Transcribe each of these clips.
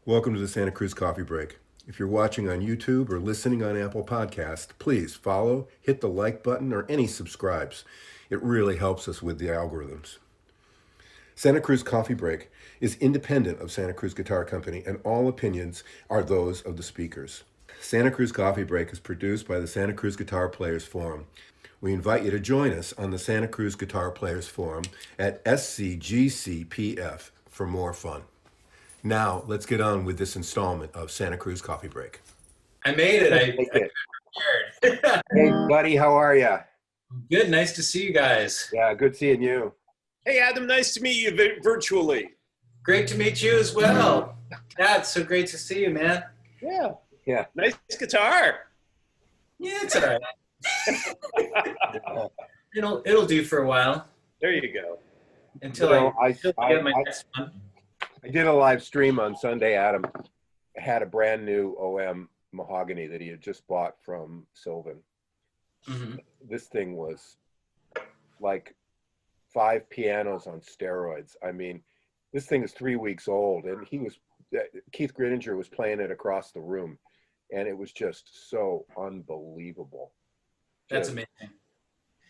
Welcome to the Santa Cruz Coffee Break. If you're watching on YouTube or listening on Apple Podcast, please follow, hit the like button, or any subscribes. It really helps us with the algorithms. Santa Cruz Coffee Break is independent of Santa Cruz Guitar Company, and all opinions are those of the speakers. Santa Cruz Coffee Break is produced by the Santa Cruz Guitar Players Forum. We invite you to join us on the Santa Cruz Guitar Players Forum at SCGCPF for more fun. Now, let's get on with this installment of Santa Cruz Coffee Break. I made it. I prepared. Hey, buddy, how are you? Good. Nice to see you guys. Yeah, good seeing you. Hey, Adam, nice to meet you virtually. Great to meet you as well. Yeah, it's so great to see you, man. Yeah. Nice guitar. Yeah, it's all right. It'll do for a while There you go. until I get my next one. I did a live stream on Sunday. Adam had a brand new OM mahogany that he had just bought from Sylvan. Mm-hmm. This thing was like 5 pianos on steroids. I mean, this thing is 3 weeks old, and Keith Grinninger was playing it across the room, and it was just so unbelievable. That's amazing.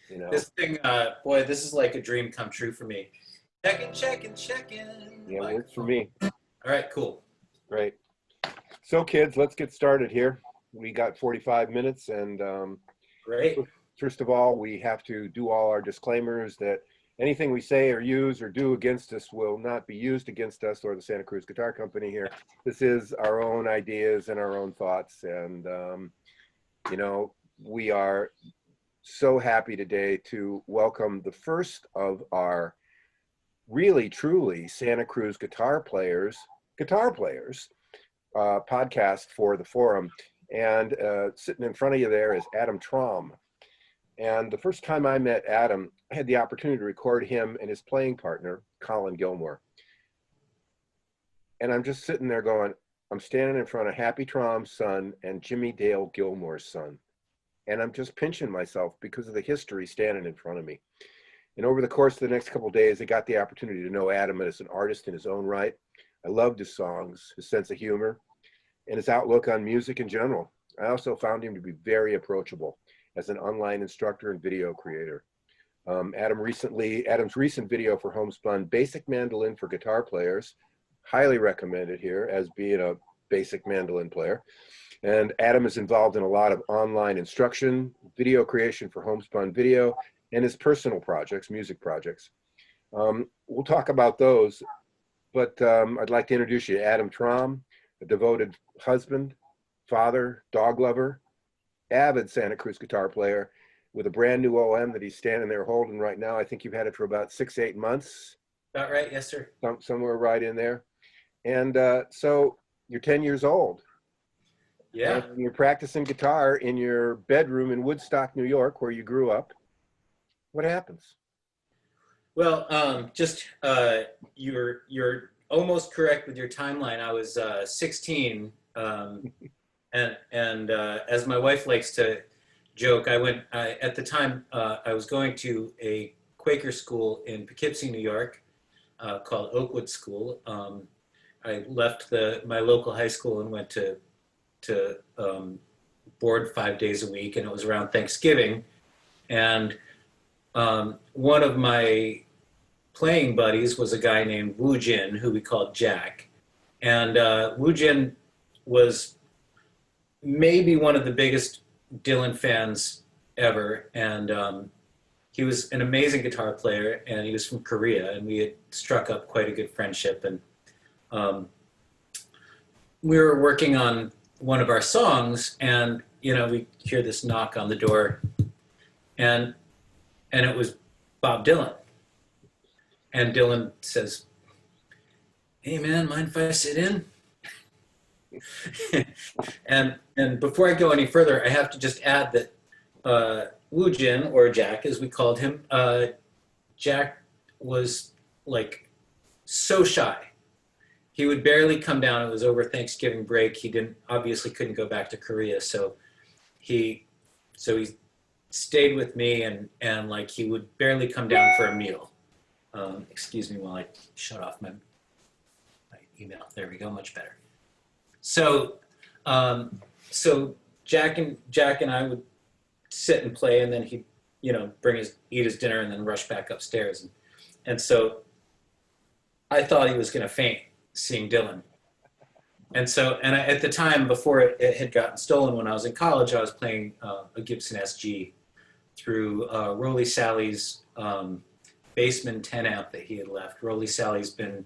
You know? This thing, boy, this is like a dream come true for me. Checking. Yeah, it works for me. All right, cool. Great. So, kids, let's get started here. We got 45 minutes, and Great. first of all, we have to do all our disclaimers that anything we say or use or do against us will not be used against us or the Santa Cruz Guitar Company here. This is our own ideas and our own thoughts, and we are so happy today to welcome the first of our really, truly Santa Cruz Guitar Players podcast for the forum. And sitting in front of you there is Adam Traum. And the first time I met Adam, I had the opportunity to record him and his playing partner, Colin Gilmore. And I'm just sitting there going, I'm standing in front of Happy Traum's son and Jimmy Dale Gilmore's son. And I'm just pinching myself because of the history standing in front of me. And over the course of the next couple of days, I got the opportunity to know Adam as an artist in his own right. I loved his songs, his sense of humor, and his outlook on music in general. I also found him to be very approachable as an online instructor and video creator. Adam's recent video for Homespun, Basic Mandolin for Guitar Players, highly recommended here as being a basic mandolin player. And Adam is involved in a lot of online instruction, video creation for Homespun video, and his personal projects, music projects. We'll talk about those, but I'd like to introduce you to Adam Traum, a devoted husband, father, dog lover, avid Santa Cruz guitar player with a brand new OM that he's standing there holding right now. I think you've had it for about 6-8 months. About right, yes, sir. Somewhere right in there. And so you're 10 years old. Yeah. And you're practicing guitar in your bedroom in Woodstock, New York, where you grew up. What happens? Well, you're almost correct with your timeline. I was 16, and as my wife likes to joke, at the time I was going to a Quaker school in Poughkeepsie, New York, called Oakwood School. I left my local high school and went to board 5 days a week, and it was around Thanksgiving, and one of my playing buddies was a guy named Woo Jin, who we called Jack. And Woo Jin was maybe one of the biggest Dylan fans ever. And he was an amazing guitar player, and he was from Korea, and we had struck up quite a good friendship. And we were working on one of our songs, and, we hear this knock on the door, and it was Bob Dylan. And Dylan says, "Hey man, mind if I sit in?" and before I go any further, I have to just add that Woo Jin, or Jack as we called him, Jack was like so shy. He would barely come down. It was over Thanksgiving break. He obviously couldn't go back to Korea, so he stayed with me, and like he would barely come down for a meal. Excuse me while I shut off my email. There we go, much better. So, so Jack and I would sit and play, and then he'd, eat his dinner and then rush back upstairs. And so I thought he was going to faint seeing Dylan. And so, at the time before it had gotten stolen, when I was in college, I was playing a Gibson SG through Rolly Sally's Bassman 10 amp that he had left. Rolly Sally's been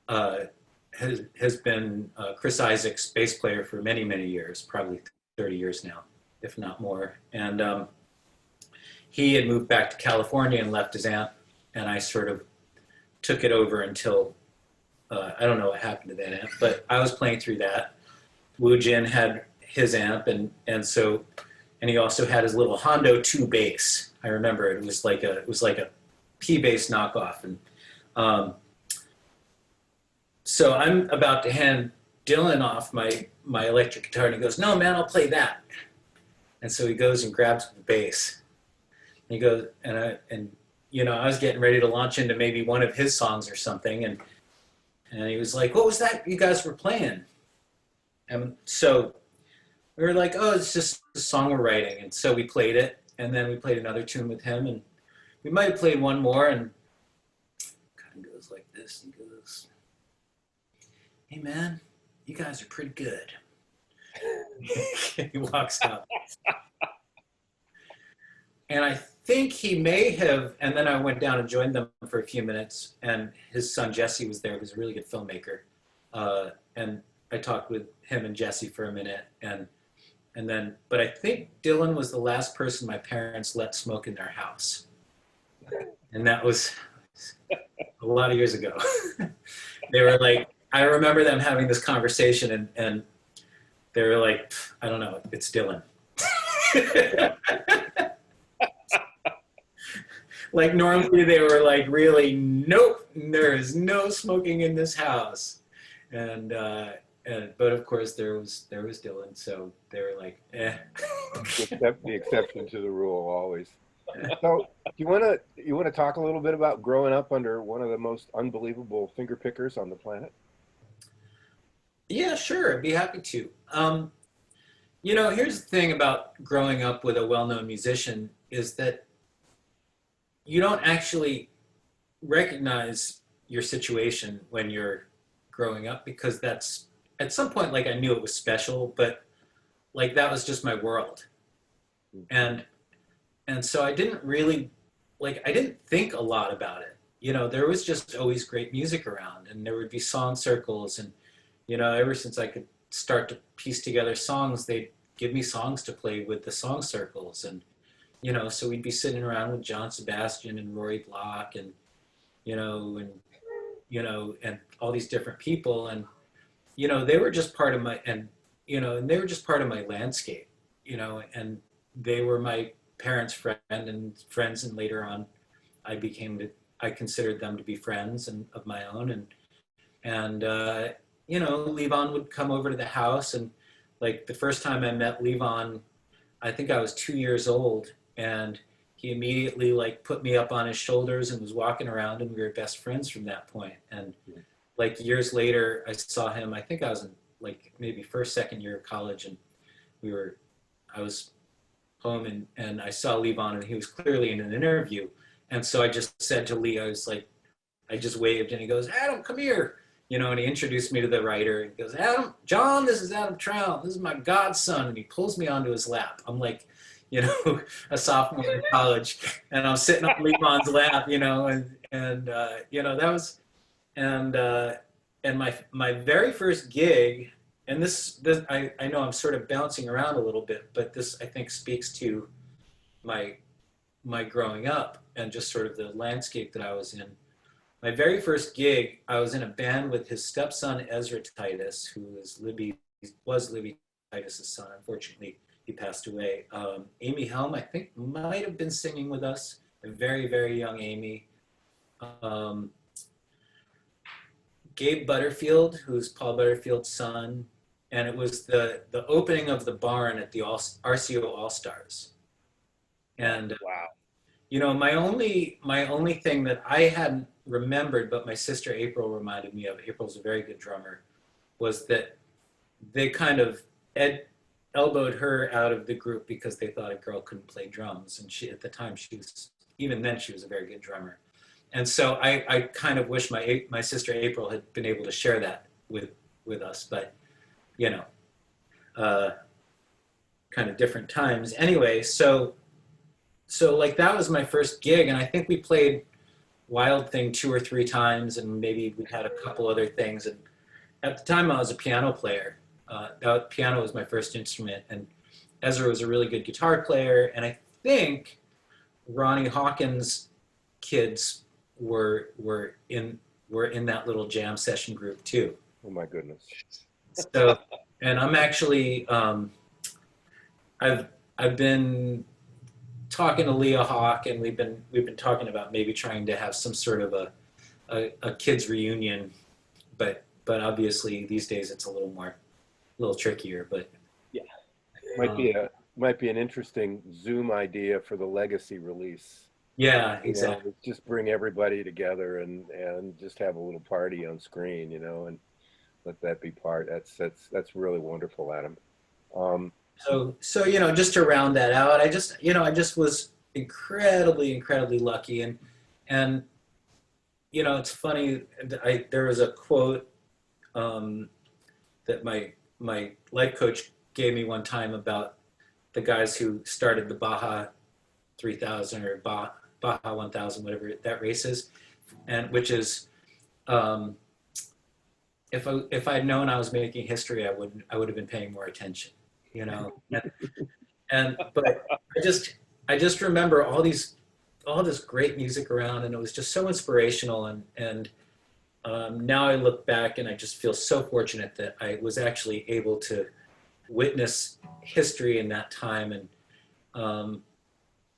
has been Chris Isaac's bass player for many, many years, probably 30 years now, if not more. And he had moved back to California and left his amp, and I sort of took it over until, I don't know what happened to that amp, but I was playing through that. Woo Jin had his amp, and he also had his little Hondo 2 bass. I remember it was like a P bass knockoff, and so I'm about to hand Dylan off my electric guitar, and he goes, "No, man, I'll play that." And so he goes and grabs the bass. And he goes, and I was getting ready to launch into maybe one of his songs or something, and he was like, "What was that you guys were playing?" And so we were like, "Oh, it's just a song we're writing." And so we played it, and then we played another tune with him, and we might have played one more, and it kind of goes like this. He goes, "Hey, man, you guys are pretty good." He walks out. And I think he may have, and then I went down and joined them for a few minutes, and his son Jesse was there, who's a really good filmmaker. And I talked with him and Jesse for a minute, and then, but I think Dylan was the last person my parents let smoke in their house. And that was a lot of years ago. They were like, I remember them having this conversation, and they were like, "I don't know, it's Dylan." Like normally they were like, really, nope, there is no smoking in this house. And but of course there was Dylan, so they were like, eh. The exception to the rule always. So you want to talk a little bit about growing up under one of the most unbelievable finger pickers on the planet? Yeah, sure, I'd be happy to. Here's the thing about growing up with a well-known musician is that you don't actually recognize your situation when you're growing up, because that's, at some point, like, I knew it was special, but like that was just my world. And so I didn't really, like, I didn't think a lot about it. There was just always great music around, and there would be song circles, and ever since I could start to piece together songs, they'd give me songs to play with the song circles. And so we'd be sitting around with John Sebastian and Rory Block and all these different people, and they were just part of my, and they were just part of my landscape, and they were my parents' friends, and later on I considered them to be friends and of my own, and Levon would come over to the house, and like the first time I met Levon, I think I was 2 years old, and he immediately like put me up on his shoulders and was walking around, and we were best friends from that point. And like years later, I saw him, I think I was in like maybe second year of college, and I was home, and I saw Levon, and he was clearly in an interview. And so I just said to Lee, I just waved, and he goes, "Adam, come here." And he introduced me to the writer, and he goes, "John, this is Adam Traum. This is my godson." And he pulls me onto his lap. I'm like, a sophomore in college, and I'm sitting on Levon's lap, that was, and my very first gig, and this I know I'm sort of bouncing around a little bit, but this I think speaks to my growing up and just sort of the landscape that I was in. My very first gig, I was in a band with his stepson Ezra Titus, who was Libby Titus's son. Unfortunately, he passed away. Amy Helm, I think, might have been singing with us. A very, very young Amy. Gabe Butterfield, who's Paul Butterfield's son, and it was the opening of the barn at the RCO All Stars. And wow. My only thing that I hadn't remembered, but my sister April reminded me of. April's a very good drummer. Was that they kind of elbowed her out of the group because they thought a girl couldn't play drums. And she, at the time, even then, she was a very good drummer. And so I kind of wish my sister April had been able to share that with us, but you know, kind of different times. Anyway, so like that was my first gig, and I think we played Wild Thing 2 or 3 times, and maybe we had a couple other things. And at the time, I was a piano player. Piano was my first instrument, and Ezra was a really good guitar player. And I think Ronnie Hawkins' kids were in that little jam session group too. Oh my goodness. So, and I'm actually I've been talking to Leah Hawk, and we've been talking about maybe trying to have some sort of a kids reunion, but obviously these days it's a little trickier. But Yeah. Might be an interesting Zoom idea for the legacy release. yeah, You know, exactly. just bring everybody together and just have a little party on screen, you know, and let that be part. That's really wonderful, Adam. So you know, just to round that out, I just was incredibly lucky, and you know, it's funny. There was a quote that my life coach gave me one time about the guys who started the Baja 3000 or Baja 1000, whatever that race is, and which is if I'd known I was making history, I would have been paying more attention, you know. But I just remember all this great music around, and it was just so inspirational. And now I look back and I just feel so fortunate that I was actually able to witness history in that time.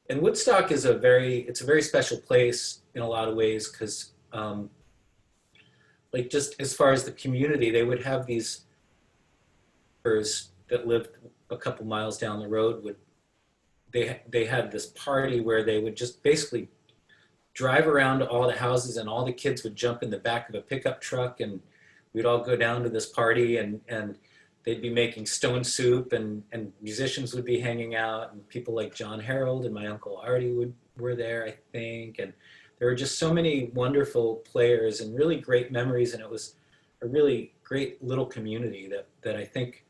And Woodstock is a very special place in a lot of ways, because like just as far as the community, they would have these that lived a couple miles down the road they had this party where they would just basically drive around to all the houses, and all the kids would jump in the back of a pickup truck, and we'd all go down to this party, and they'd be making stone soup, and musicians would be hanging out, and people like John Harold and my uncle Artie were there, I think. And there were just so many wonderful players and really great memories. And it was a really great little community that I think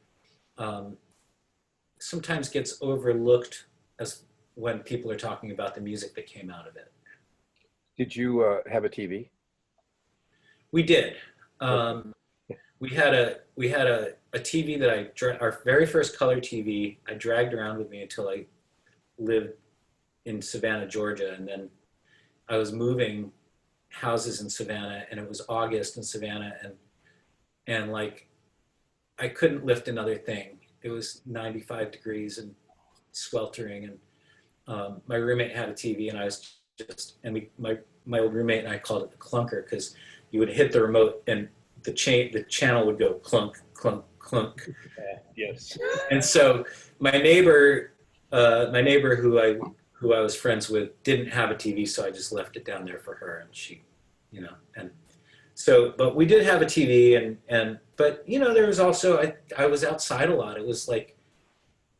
sometimes gets overlooked as when people are talking about the music that came out of it. Did you have a TV? We did. We had a TV that our very first color TV, I dragged around with me until I lived in Savannah, Georgia. And then I was moving houses in Savannah, and it was August in Savannah, and like I couldn't lift another thing. It was 95 degrees and sweltering, and my roommate had a TV, and I was my old roommate and I called it the clunker, because you would hit the remote and the channel would go clunk, clunk, clunk. Yes. And so my neighbor who I was friends with didn't have a TV, so I just left it down there for her, and she, you know, and so, but we did have a TV, but you know, there was also, I was outside a lot. It was like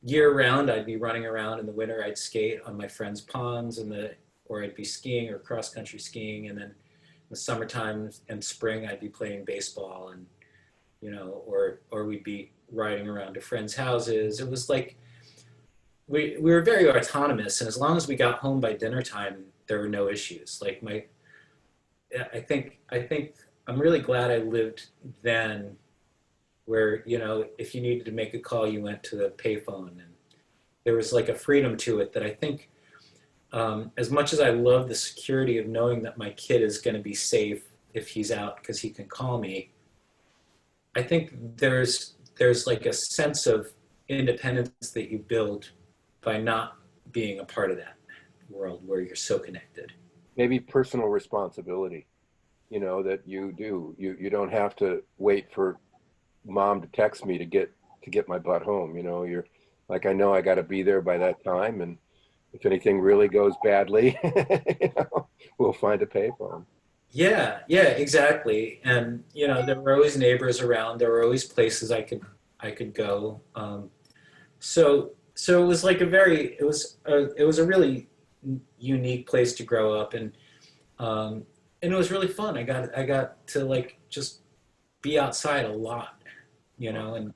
year round, I'd be running around. In the winter, I'd skate on my friends' ponds, or I'd be skiing or cross country skiing, and then in the summertime and spring, I'd be playing baseball, and you know, or we'd be riding around to friends' houses. It was like we were very autonomous, and as long as we got home by dinner time, there were no issues. Like I think I'm really glad I lived then, where, you know, if you needed to make a call, you went to the payphone, and there was like a freedom to it that I think, as much as I love the security of knowing that my kid is going to be safe if he's out because he can call me, I think there's like a sense of independence that you build by not being a part of that world where you're so connected. Maybe personal responsibility, you know, that you do. You don't have to wait for mom to text me to get my butt home. You know, you're like, I know I got to be there by that time, and if anything really goes badly, you know, we'll find a payphone. Yeah, exactly. And you know, there were always neighbors around. There were always places I could I could go. So it was like it was a really unique place to grow up, and it was really fun. I got to like just be outside a lot, you know,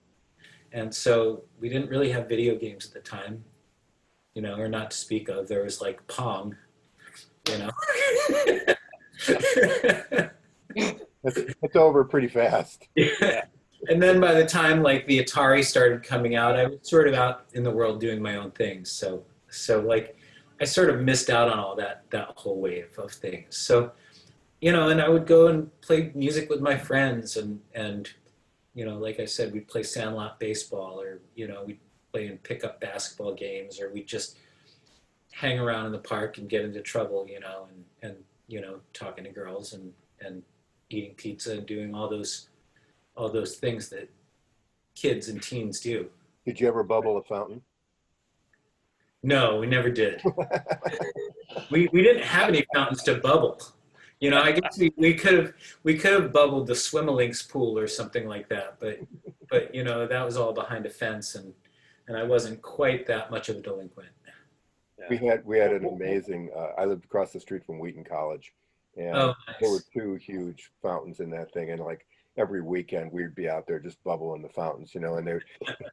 and so we didn't really have video games at the time, you know, or not to speak of. There was like Pong, you know. It's over pretty fast. Yeah. And then by the time like the Atari started coming out, I was sort of out in the world doing my own things. So like I sort of missed out on all that whole wave of things. So, you know, and I would go and play music with my friends, and you know, like I said, we'd play sandlot baseball, or you know, we'd play in pickup basketball games, or we'd just hang around in the park and get into trouble, you know, and you know, talking to girls and eating pizza and doing all those things that kids and teens do. Did you ever bubble a fountain? No, we never did. We didn't have any fountains to bubble. You know, I guess we could have bubbled the Swimmelinks pool or something like that, but you know, that was all behind a fence, and I wasn't quite that much of a delinquent. Yeah. We had an amazing. I lived across the street from Wheaton College, and Oh, there were nice. 2 huge fountains in that thing, and like every weekend we'd be out there just bubbling the fountains, you know, and there,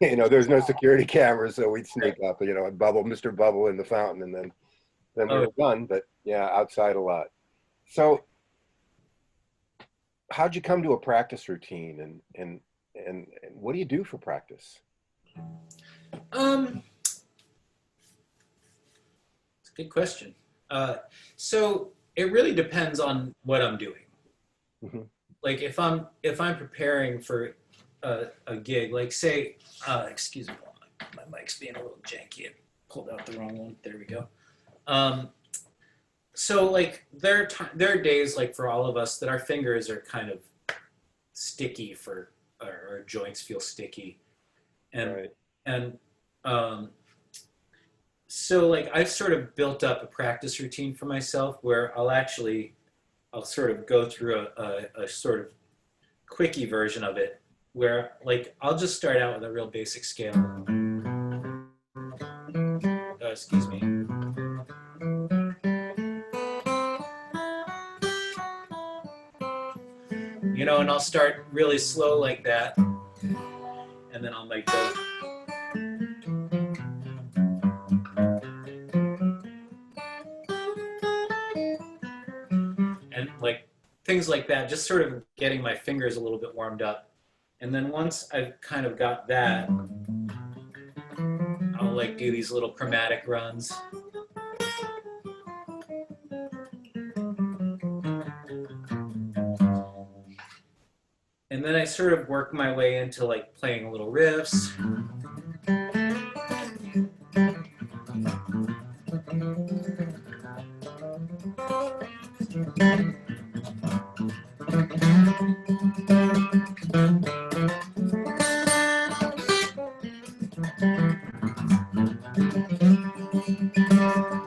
you know, there's no security cameras, so we'd sneak up, you know, and bubble Mr. Bubble in the fountain, and then we Oh. were done. But yeah, outside a lot. So how'd you come to a practice routine, and what do you do for practice? It's a good question. So it really depends on what I'm doing. Mhm. Like if I'm preparing for a gig, like say, excuse me, my mic's being a little janky. I pulled out the wrong one. There we go. So like there are days like for all of us that our fingers are kind of sticky or our joints feel sticky, and Right. and so like I've sort of built up a practice routine for myself where I'll sort of go through a sort of quickie version of it where like I'll just start out with a real basic scale. Excuse me. You know, and I'll start really slow like that, and then I'll make the. And like things like that, just sort of getting my fingers a little bit warmed up. And then once I've kind of got that, I'll like do these little chromatic runs. And then I sort of work my way into like playing little riffs.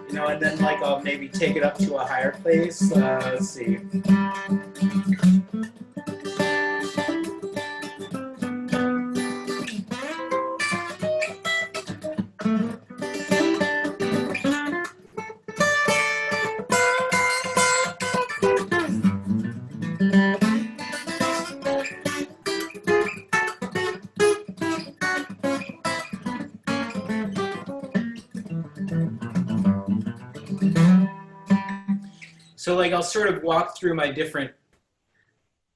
You know, and then like I'll maybe take it up to a higher place. Let's see. So like I'll sort of walk through my different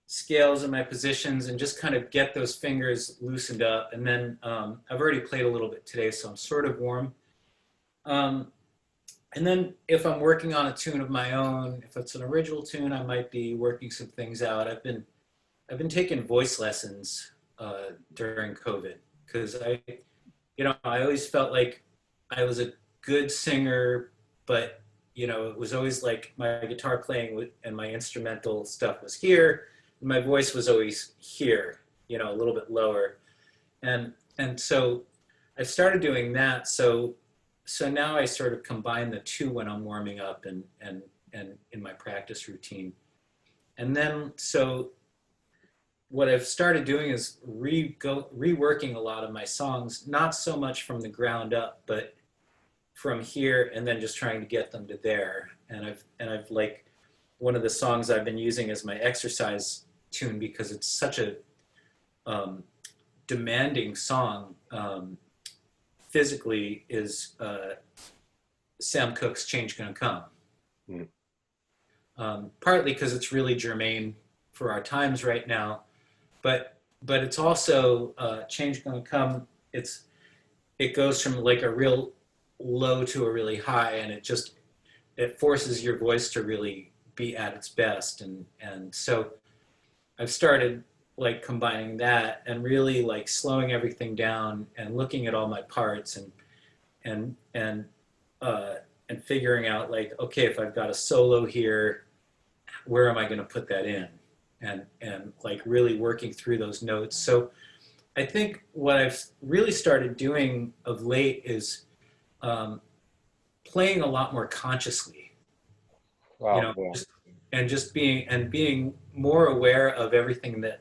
scales and my positions and just kind of get those fingers loosened up. And then I've already played a little bit today, so I'm sort of warm. And then if I'm working on a tune of my own, if it's an original tune, I might be working some things out. I've been taking voice lessons during COVID because I always felt like I was a good singer, but you know, it was always like my guitar playing and my instrumental stuff was here, and my voice was always here, you know, a little bit lower, and so I started doing that. So now I sort of combine the two when I'm warming up and in my practice routine, and then so what I've started doing is reworking a lot of my songs, not so much from the ground up, but from here and then just trying to get them to there. And I've like, one of the songs I've been using as my exercise tune, because it's such a demanding song physically, is Sam Cooke's Change Gonna Come. Partly because it's really germane for our times right now, but it's also Change Gonna Come. It goes from like a real low to a really high, and it forces your voice to really be at its best, and so I've started like combining that and really like slowing everything down and looking at all my parts and figuring out like, okay, if I've got a solo here, where am I going to put that in? And like really working through those notes. So I think what I've really started doing of late is playing a lot more consciously. Wow. You know, Yeah. just being more aware of everything, that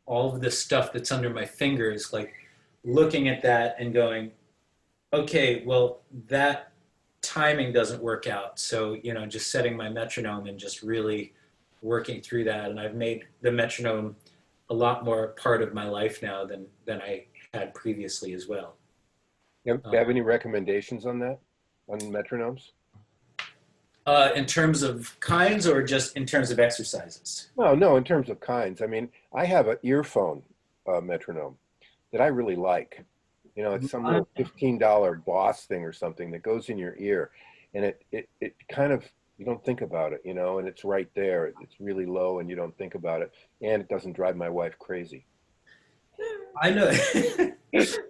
all of this stuff that's under my fingers, like looking at that and going, okay, well, that timing doesn't work out. So, you know, just setting my metronome and just really working through that. And I've made the metronome a lot more part of my life now than I had previously as well. You have any recommendations on that, on metronomes? In terms of kinds, or just in terms of exercises? Well, no, in terms of kinds. I mean, I have an earphone metronome that I really like. You know, it's some little $15 Boss thing or something that goes in your ear, and it kind of, you don't think about it, you know, and it's right there. It's really low and you don't think about it, and it doesn't drive my wife crazy. I know.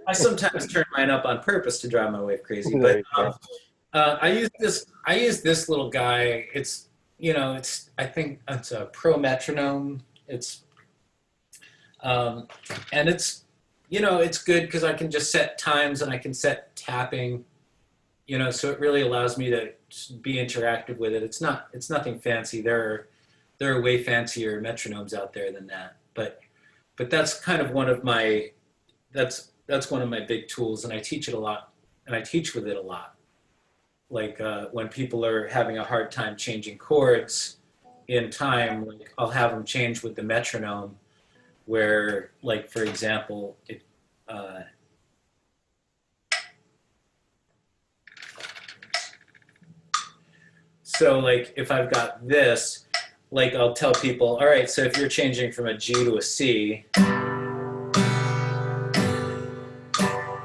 I sometimes turn mine up on purpose to drive my wife crazy, There but you go. I use this little guy. It's, you know, I think it's a Pro metronome. It's and it's, you know, it's good because I can just set times and I can set tapping, you know, so it really allows me to be interactive with it. It's nothing fancy. There are way fancier metronomes out there than that, but that's kind of one of my that's one of my big tools, and I teach it a lot, and I teach with it a lot. Like when people are having a hard time changing chords in time, like I'll have them change with the metronome, where, like, for example, so like if I've got this, like I'll tell people, all right, so if you're changing from a G to a C,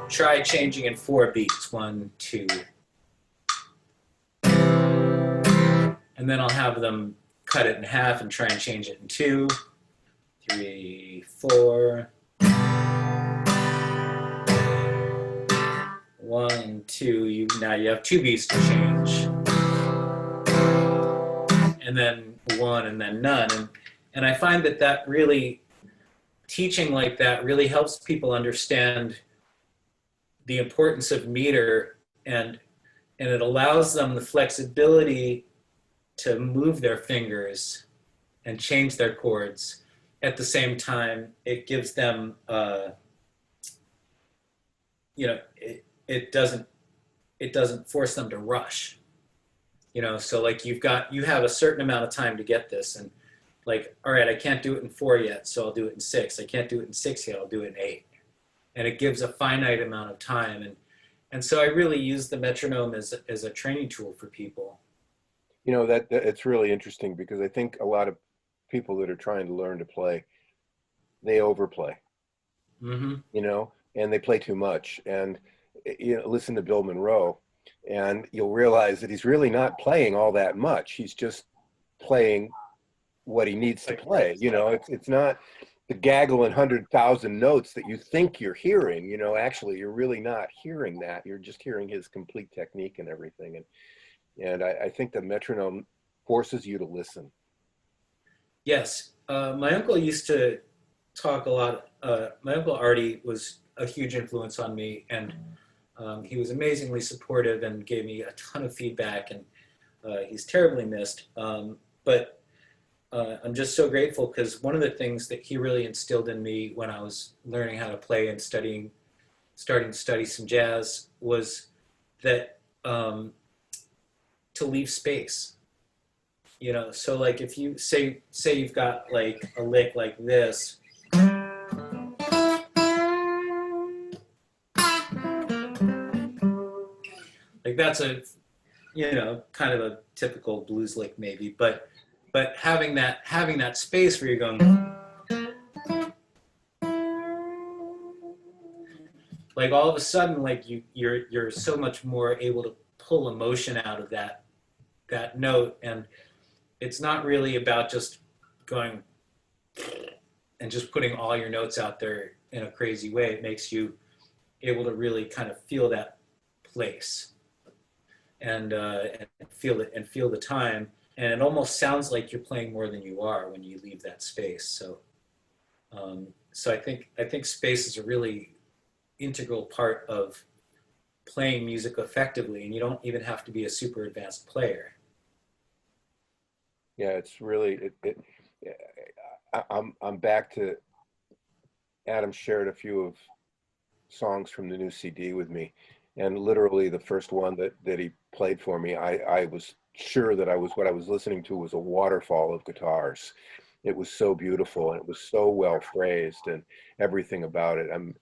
try changing in 4 beats, 1, 2. And then I'll have them cut it in half and try and change it in 2, 3, 4. 1, 2. Now you have 2 beats to change. And then 1 and then none. And I find that really, teaching like that really helps people understand the importance of meter, and it allows them the flexibility to move their fingers and change their chords. At the same time, it gives them, you know, it doesn't force them to rush. You know, so like you have a certain amount of time to get this, and like, all right, I can't do it in 4 yet, so I'll do it in 6. I can't do it in 6 yet, I'll do it in 8. And it gives a finite amount of time. And so I really use the metronome as a training tool for people. You know, that it's really interesting, because I think a lot of people that are trying to learn to play, they overplay. Mm-hmm. You know, and they play too much. And you know, listen to Bill Monroe, and you'll realize that he's really not playing all that much. He's just playing what he needs to play. You know, it's not the gaggle and 100,000 notes that you think you're hearing. You know, actually, you're really not hearing that. You're just hearing his complete technique and everything. And I think the metronome forces you to listen. Yes. My uncle used to talk a lot. My uncle Artie was a huge influence on me, and he was amazingly supportive and gave me a ton of feedback, and he's terribly missed. But I'm just so grateful because one of the things that he really instilled in me when I was learning how to play and starting to study some jazz was that to leave space. You know, so like if you say you've got like a lick like this, like that's a, you know, kind of a typical blues lick maybe, but having that space where you're going, like all of a sudden, like you're so much more able to pull emotion out of that note, and it's not really about just going and just putting all your notes out there in a crazy way. It makes you able to really kind of feel that place and feel it and feel the time. And it almost sounds like you're playing more than you are when you leave that space. So, so I think space is a really integral part of playing music effectively, and you don't even have to be a super advanced player. Yeah, it's really I'm back to Adam shared a few of songs from the new CD with me, and literally the first one that he played for me, I was sure that what I was listening to was a waterfall of guitars. It was so beautiful and it was so well phrased and everything about it. I'm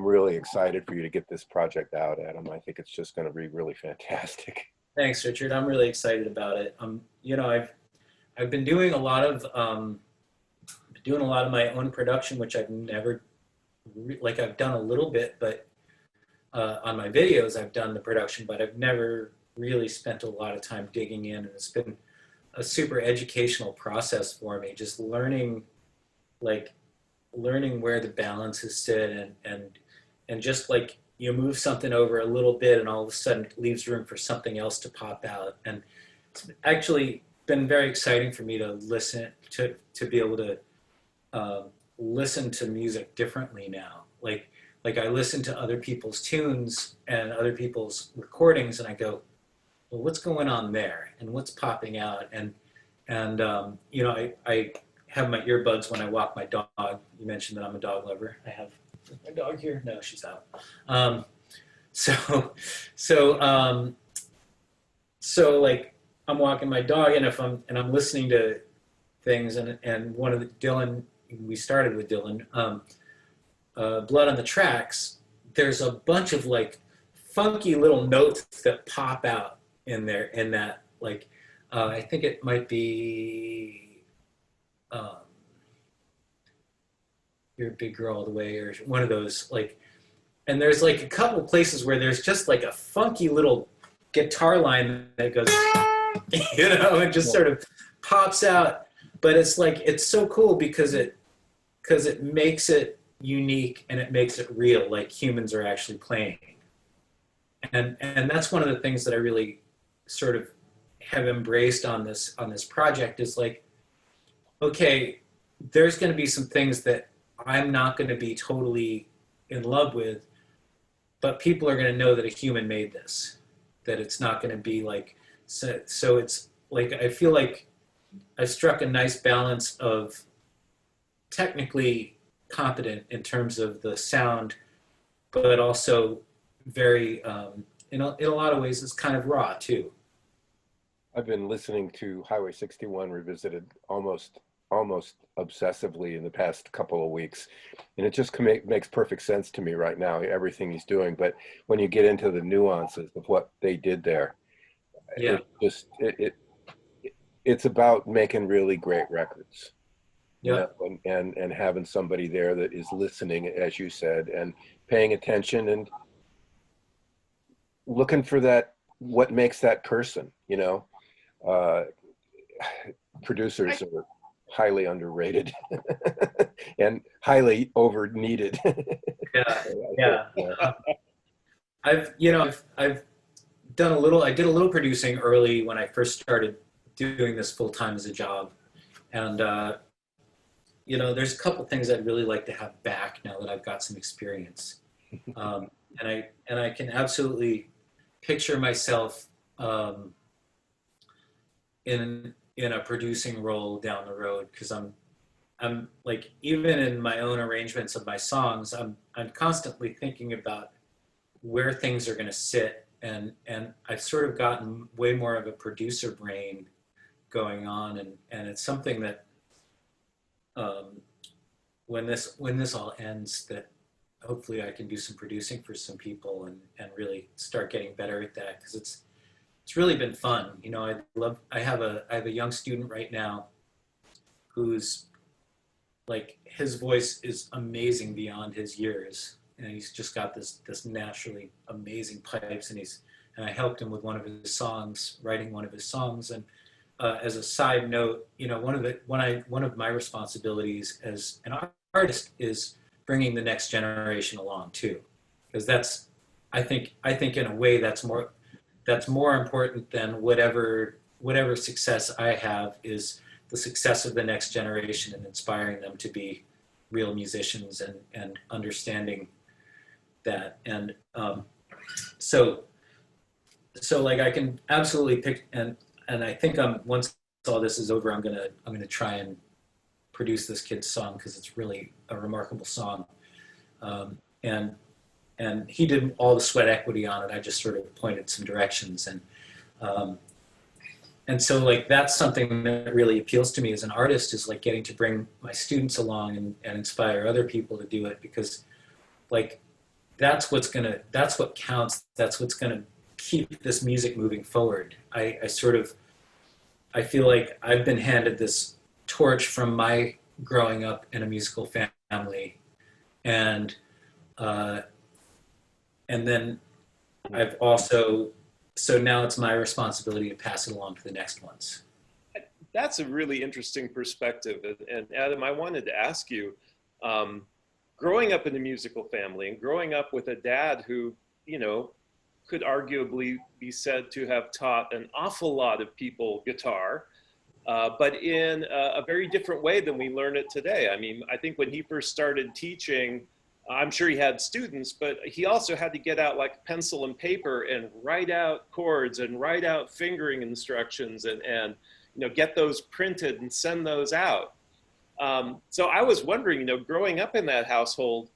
really excited for you to get this project out, Adam. I think it's just going to be really fantastic. Thanks, Richard. I'm really excited about it. You know, I've been doing a lot of my own production, which I've never like I've done a little bit, but on my videos I've done the production, but I've never really spent a lot of time digging in, and it's been a super educational process for me, just learning where the balances sit and just like you move something over a little bit and all of a sudden it leaves room for something else to pop out. And it's actually been very exciting for me to listen to be able to listen to music differently now. Like I listen to other people's tunes and other people's recordings and I go, well, what's going on there and what's popping out? And you know, I have my earbuds when I walk my dog. You mentioned that I'm a dog lover. I have my dog here. No, she's out. So like I'm walking my dog, and I'm listening to things, and one of the Dylan, we started with Dylan, Blood on the Tracks. There's a bunch of like funky little notes that pop out in there, in that like I think it might be You're a Big Girl All the Way, or one of those, like, and there's like a couple of places where there's just like a funky little guitar line that goes, you know, it just sort of pops out. But it's like, it's so cool because it makes it unique and it makes it real, like humans are actually playing. And that's one of the things that I really sort of have embraced on this project is like, okay, there's going to be some things that I'm not going to be totally in love with, but people are going to know that a human made this, that it's not going to be like, so it's like, I feel like I struck a nice balance of technically competent in terms of the sound, but also very, in a lot of ways, it's kind of raw too. I've been listening to Highway 61 revisited almost obsessively in the past couple of weeks, and it just makes perfect sense to me right now, everything he's doing. But when you get into the nuances of what they did there, yeah, it's about making really great records. yeah, You know, and having somebody there that is listening, as you said, and paying attention and looking for that, what makes that person, you know. Producers are highly underrated and highly over needed. yeah. I've done I did a little producing early when I first started doing this full time as a job, and you know, there's a couple things I'd really like to have back now that I've got some experience, and I can absolutely picture myself in in a producing role down the road, because I'm like, even in my own arrangements of my songs, I'm constantly thinking about where things are going to sit, and I've sort of gotten way more of a producer brain going on, and it's something that when this all ends, that hopefully I can do some producing for some people and really start getting better at that, because it's really been fun. You know, I have a young student right now who's like, his voice is amazing beyond his years, and he's just got this naturally amazing pipes, and I helped him with one of his songs, writing one of his songs. And as a side note, you know, one of my responsibilities as an artist is bringing the next generation along too, because that's, I think in a way that's more important than whatever success I have, is the success of the next generation and inspiring them to be real musicians and understanding that. And so like, I can absolutely pick, and I think once all this is over, I'm gonna try and produce this kid's song, because it's really a remarkable song. And he did all the sweat equity on it. I just sort of pointed some directions, and so like, that's something that really appeals to me as an artist, is like getting to bring my students along and inspire other people to do it, because like, that's what counts. That's what's gonna keep this music moving forward. I feel like I've been handed this torch from my growing up in a musical family, and then I've also, so now it's my responsibility to pass it along to the next ones. That's a really interesting perspective. And Adam, I wanted to ask you, growing up in a musical family and growing up with a dad who, you know, could arguably be said to have taught an awful lot of people guitar, but in a very different way than we learn it today. I mean, I think when he first started teaching, I'm sure he had students, but he also had to get out like pencil and paper and write out chords and write out fingering instructions and you know, get those printed and send those out. So I was wondering, you know, growing up in that household,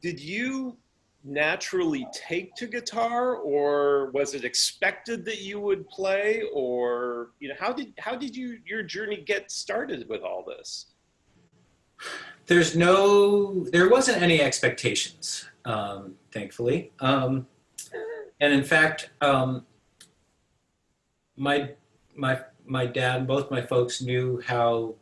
did you naturally take to guitar, or was it expected that you would play, or, you know, how did your journey get started with all this? There wasn't any expectations, thankfully. And in fact, my dad, both my folks knew how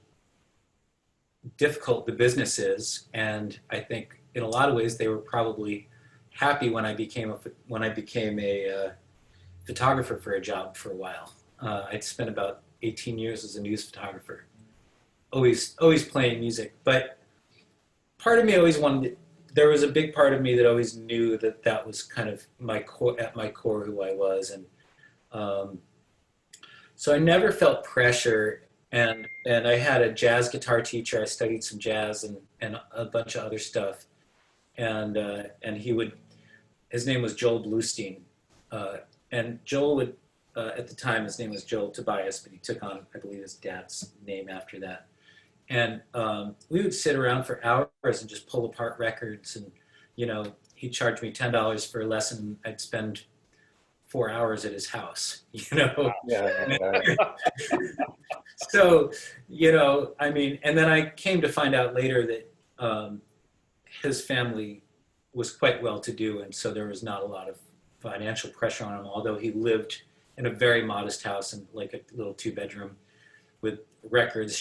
difficult the business is, and I think in a lot of ways they were probably happy when I became a photographer for a job for a while. I'd spent about 18 years as a news photographer, always playing music. But part of me always there was a big part of me that always knew that was kind of at my core who I was. And so I never felt pressure. And I had a jazz guitar teacher. I studied some jazz and a bunch of other stuff. And his name was Joel Bluestein. And Joel would, at the time, his name was Joel Tobias, but he took on, I believe, his dad's name after that. And we would sit around for hours and just pull apart records. And, you know, he'd charge me $10 for a lesson. I'd spend 4 hours at his house, you know? Yeah. So, you know, I mean, and then I came to find out later that his family was quite well-to-do, and so there was not a lot of financial pressure on him, although he lived in a very modest house in like a little 2-bedroom with records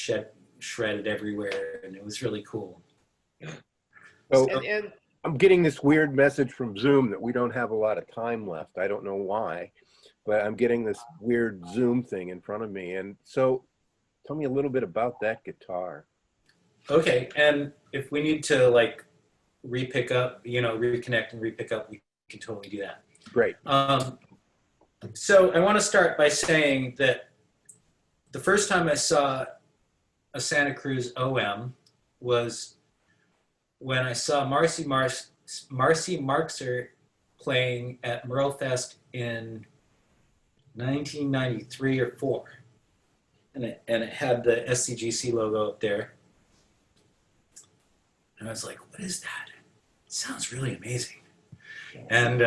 shredded everywhere, and it was really cool. So And I'm getting this weird message from Zoom that we don't have a lot of time left. I don't know why, but I'm getting this weird Zoom thing in front of me. And so tell me a little bit about that guitar. Okay, and if we need to like re-pick up, you know, reconnect and re-pick up, we can totally do that. Great. So I want to start by saying that the first time I saw a Santa Cruz OM was when I saw Marcy Marxer playing at Merlefest in 1993 or 4. it had the SCGC logo up there. And I was like, what is that? It sounds really amazing. And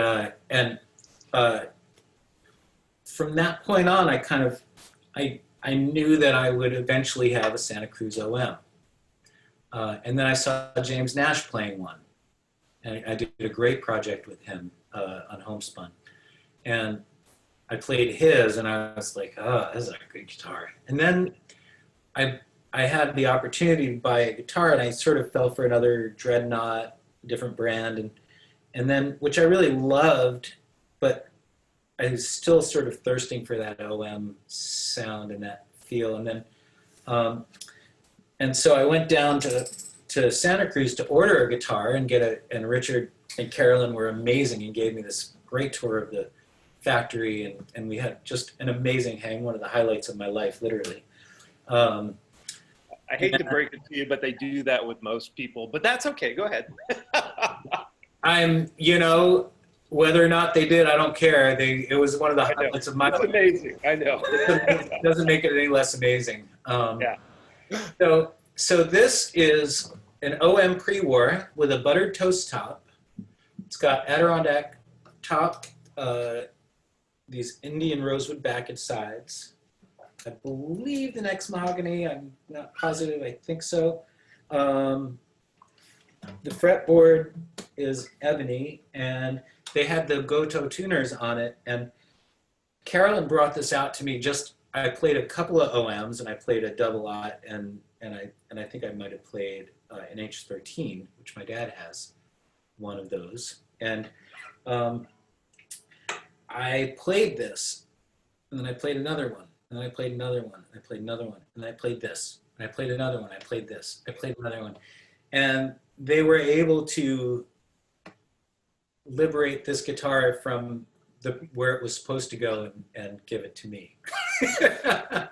from that point on, I knew that I would eventually have a Santa Cruz OM. And then I saw James Nash playing one. And I did a great project with him on Homespun. And I played his, and I was like, oh, this is a good guitar. And then I had the opportunity to buy a guitar, and I sort of fell for another Dreadnought, different brand, and then, which I really loved, but I was still sort of thirsting for that OM sound and that feel. And then, and so I went down to Santa Cruz to order a guitar and and Richard and Carolyn were amazing and gave me this great tour of the factory, and we had just an amazing hang, one of the highlights of my life, literally. I hate to break it to you, but they do that with most people, but that's okay. Go ahead. Whether or not they did, I don't care. It was one of the highlights of my life. It's amazing. I know. It doesn't make it any less amazing. Yeah. So this is an OM pre-war with a buttered toast top. It's got Adirondack top, these Indian rosewood back and sides. I believe the neck's mahogany. I'm not positive. I think so. The fretboard is ebony, and they had the Goto tuners on it. And Carolyn brought this out to me. I played a couple of OMs, and I played a double aught, and I think I might have played an H13, which my dad has one of those. And I played this, and then I played another one, and then I played another one, and I played another one, and then I played this, and I played another one, I played this, I played another one. And they were able to liberate this guitar from where it was supposed to go and give it to me. That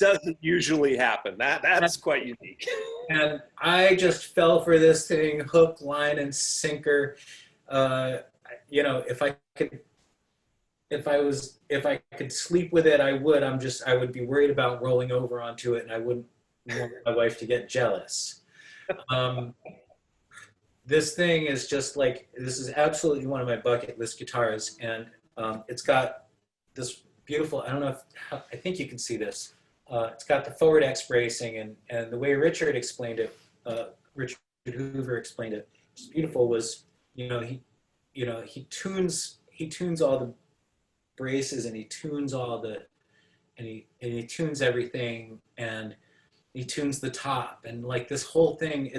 doesn't usually happen. That's quite unique. And I just fell for this thing, hook, line, and sinker. If I could sleep with it, I would. I would be worried about rolling over onto it, and I wouldn't want my wife to get jealous. This thing is just like, this is absolutely one of my bucket list guitars, and it's got this beautiful, I think you can see this. It's got the forward X bracing, and the way Richard explained it, Richard Hoover explained it, what's beautiful was, he tunes all the braces, and he tunes he tunes everything, and he tunes the top, and like this whole thing,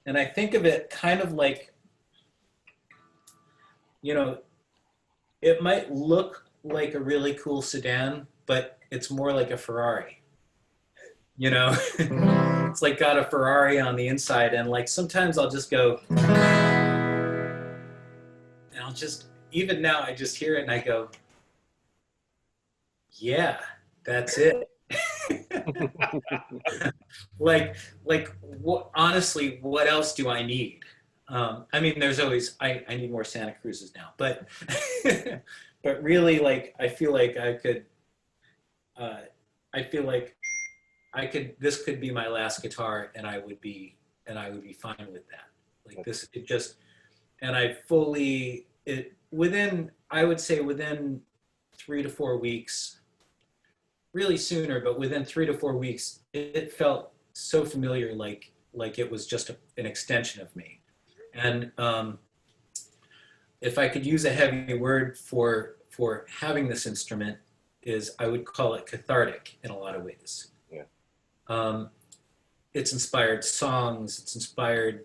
and I think of it kind of like, it might look like a really cool sedan, but it's more like a Ferrari. It's like got a Ferrari on the inside, and like sometimes I'll just go, and even now I just hear it and I go, yeah, that's it. Honestly, what else do I need? There's always, I need more Santa Cruzes now, but but really, like, I feel like this could be my last guitar, and I would be fine with that. Like this, and I I would say within 3 to 4 weeks, really sooner, but within 3 to 4 weeks, it felt so familiar, like it was just an extension of me. And if I could use a heavy word for having this instrument, I would call it cathartic in a lot of ways. Yeah. It's inspired songs. It's inspired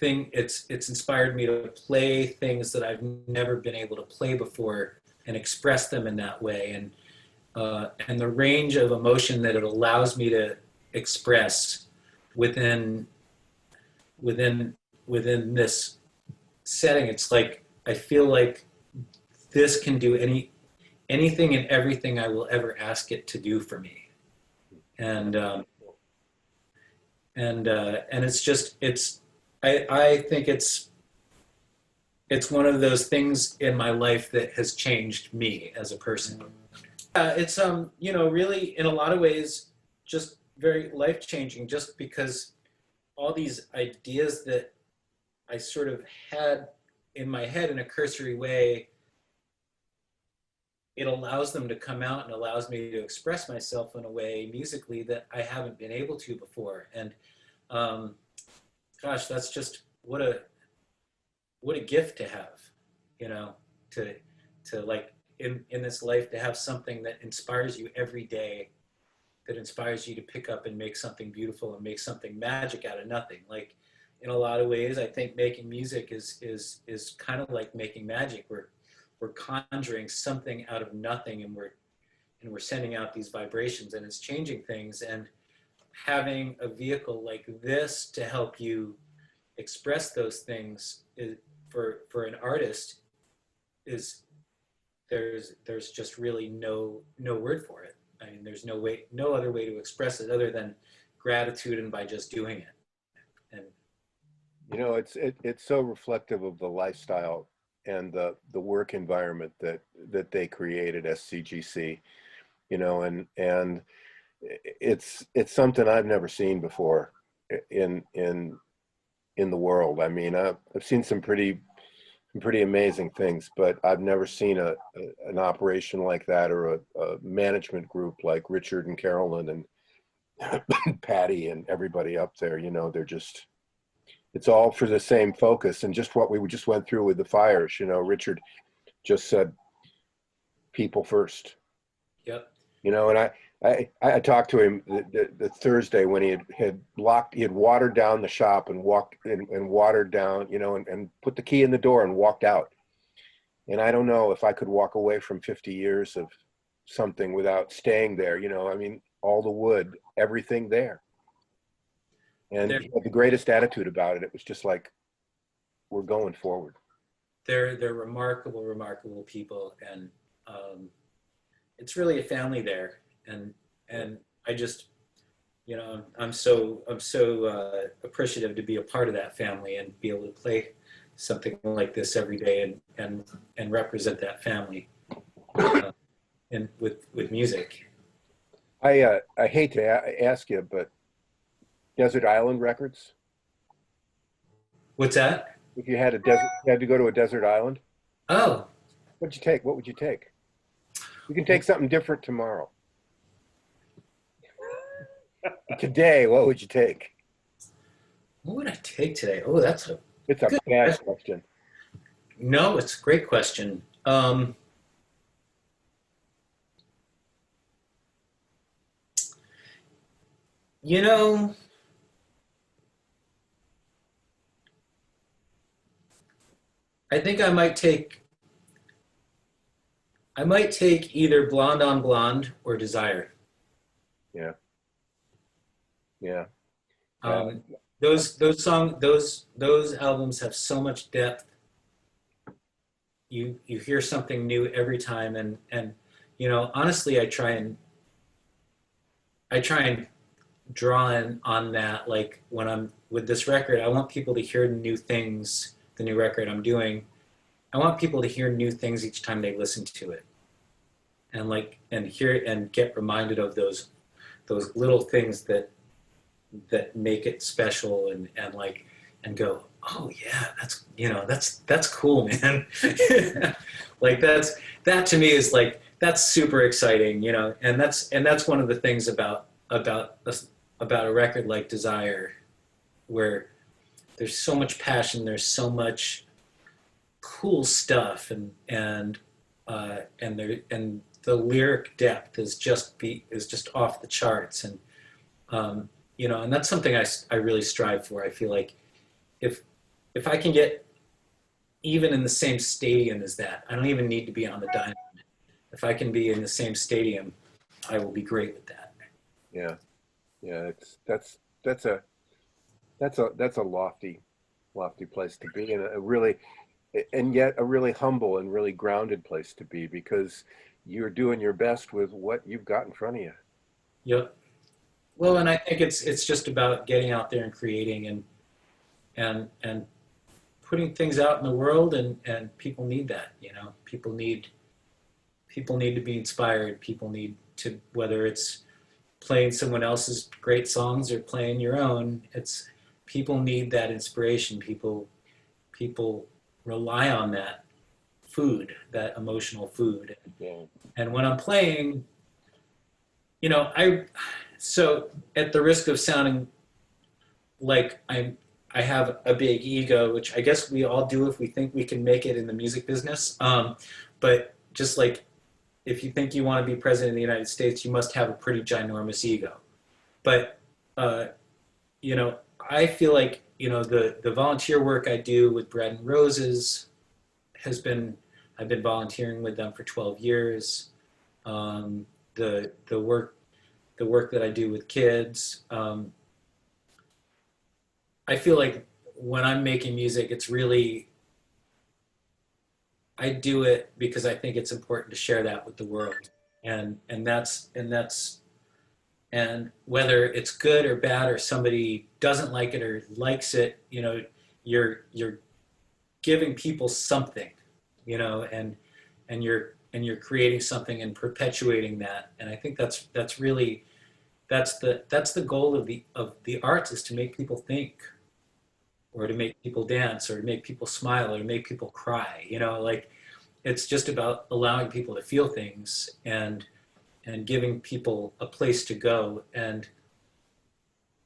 It's inspired me to play things that I've never been able to play before and express them in that way. And the range of emotion that it allows me to express within this setting, it's like, I feel like this can do anything and everything I will ever ask it to do for me. And it's just, I think it's it's one of those things in my life that has changed me as a person. It's you know, really in a lot of ways just very life-changing, just because all these ideas that I sort of had in my head in a cursory way, it allows them to come out and allows me to express myself in a way musically that I haven't been able to before. And gosh, that's just what a gift to have, you know, to like in this life, to have something that inspires you every day, that inspires you to pick up and make something beautiful and make something magic out of nothing. Like in a lot of ways, I think making music is kind of like making magic. We're conjuring something out of nothing, and we're sending out these vibrations, and it's changing things. And having a vehicle like this to help you express those things for an artist is there's just really no word for it. I mean, there's no other way to express it other than gratitude and by just doing it. And You know, it's so reflective of the lifestyle and the work environment that they created as CGC, you know, and it's something I've never seen before in the world. I mean, I've seen some pretty amazing things, but I've never seen an operation like that, or a management group like Richard and Carolyn and Patty and everybody up there. You know, it's all for the same focus, and just what we just went through with the fires. You know, Richard just said, "People first." yep. You know, and I talked to him the Thursday when he had watered down the shop and walked and watered down, you know, and put the key in the door and walked out. And I don't know if I could walk away from 50 years of something without staying there. You know, I mean, all the wood, everything there. And he had the greatest attitude about it. It was just like, we're going forward. They're remarkable people, and it's really a family there. And I just, you know, I'm so appreciative to be a part of that family and be able to play something like this every day and represent that family and with music. I hate to ask you, but Desert Island Records? What's that? If you had to go to a desert island, Oh, what'd you take? What would you take? You can take something different tomorrow. Today, what would you take? what would I take today? Oh, it's a bad question. No, it's a great question. You know, I think I might take either Blonde on Blonde or Desire. Yeah. Yeah. Those albums have so much depth. You hear something new every time, and you know, honestly, I try and draw in on that. Like when I'm with this record, I want people to hear new things. The new record I'm doing, I want people to hear new things each time they listen to it, and hear and get reminded of those little things that make it special, and go, oh yeah, that's cool, man. Like that to me is like, that's super exciting, you know, and that's one of the things about a record like Desire, where there's so much passion, there's so much cool stuff, and the lyric depth is just off the charts, and you know, and that's something I really strive for. I feel like if I can get even in the same stadium as that, I don't even need to be on the diamond. If I can be in the same stadium, I will be great with that. Yeah. Yeah. That's a lofty place to be, and yet a really humble and really grounded place to be, because you're doing your best with what you've got in front of you. Yep. Well, and I think it's just about getting out there and creating and putting things out in the world, and people need that, you know. People need to be inspired. People need to, whether it's playing someone else's great songs or playing your own, it's people need that inspiration. People rely on that food, that emotional food. Yeah. And when I'm playing, you know, so at the risk of sounding like I have a big ego, which I guess we all do if we think we can make it in the music business. But just like, if you think you want to be president of the United States, you must have a pretty ginormous ego. But, you know, I feel like, you know, the volunteer work I do with Bread and Roses I've been volunteering with them for 12 years. The work that I do with kids, I feel like when I'm making music, it's really, I do it because I think it's important to share that with the world, and whether it's good or bad, or somebody doesn't like it or likes it, you know, you're giving people something, you know, and you're creating something and perpetuating that, and I think that's really the goal of the arts, is to make people think, or to make people dance, or to make people smile, or to make people cry, you know, like, it's just about allowing people to feel things, and giving people a place to go. And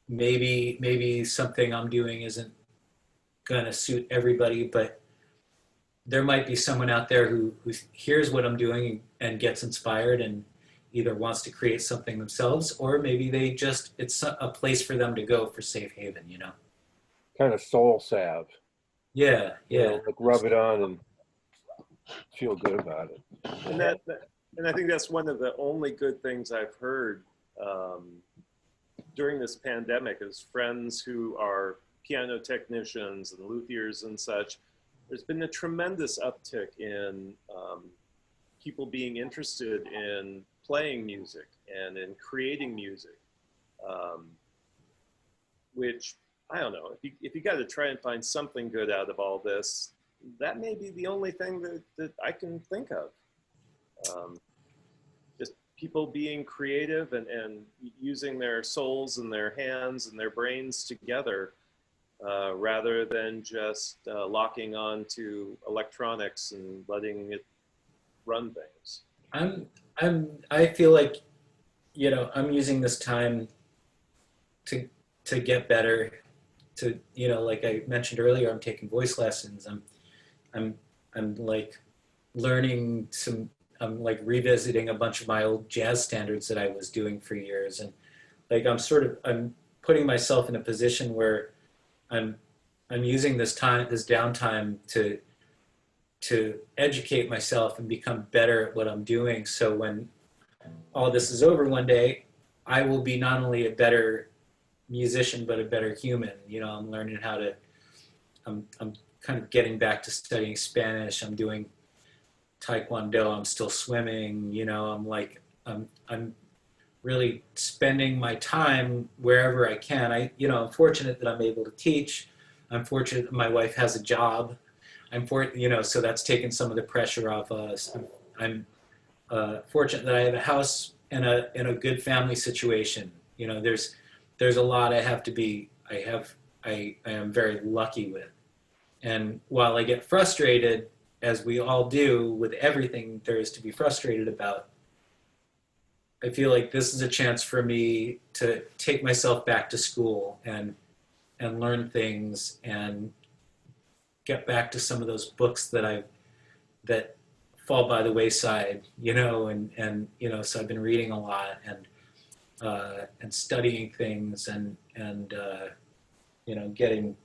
maybe something I'm doing isn't gonna suit everybody, but there might be someone out there who hears what I'm doing and gets inspired, and either wants to create something themselves, or maybe it's a place for them to go for safe haven, you know? Kind of soul salve. Yeah, You yeah. know, like rub it on and feel good about it. And and I think that's one of the only good things I've heard during this pandemic, is friends who are piano technicians and luthiers and such. There's been a tremendous uptick in people being interested in playing music and in creating music, which, I don't know, if you got to try and find something good out of all this, that may be the only thing that I can think of. Just people being creative and using their souls and their hands and their brains together, rather than just locking on to electronics and letting it run things. I feel like, you know, I'm using this time to get better, to, you know, like I mentioned earlier, I'm taking voice lessons. I'm like learning I'm like revisiting a bunch of my old jazz standards that I was doing for years. And like, I'm putting myself in a position where I'm using this downtime to educate myself and become better at what I'm doing. So when all this is over one day, I will be not only a better musician, but a better human. You know, I'm learning I'm kind of getting back to studying Spanish. I'm doing Taekwondo. I'm still swimming. You know, I'm really spending my time wherever I can. I'm fortunate that I'm able to teach. I'm fortunate that my wife has a job. So that's taken some of the pressure off us. I'm fortunate that I have a house and a good family situation. You know, there's a lot I am very lucky with. And while I get frustrated, as we all do with everything there is to be frustrated about, I feel like this is a chance for me to take myself back to school and learn things, and get back to some of those books that fall by the wayside, you know, and you know, so I've been reading a lot and studying things and you know, getting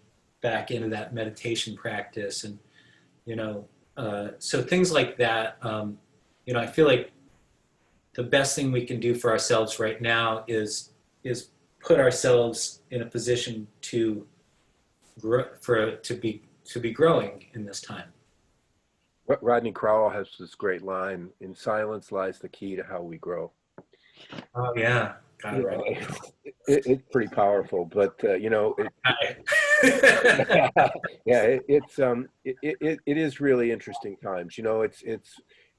back into that meditation practice, and you know, so things like that. You know, I feel like the best thing we can do for ourselves right now is put ourselves in a position to grow, to be growing in this time. Rodney Crowell has this great line: "In silence lies the key to how we grow." Oh yeah, got it right. It's pretty powerful, but you know, Yeah, it is really interesting times. You know,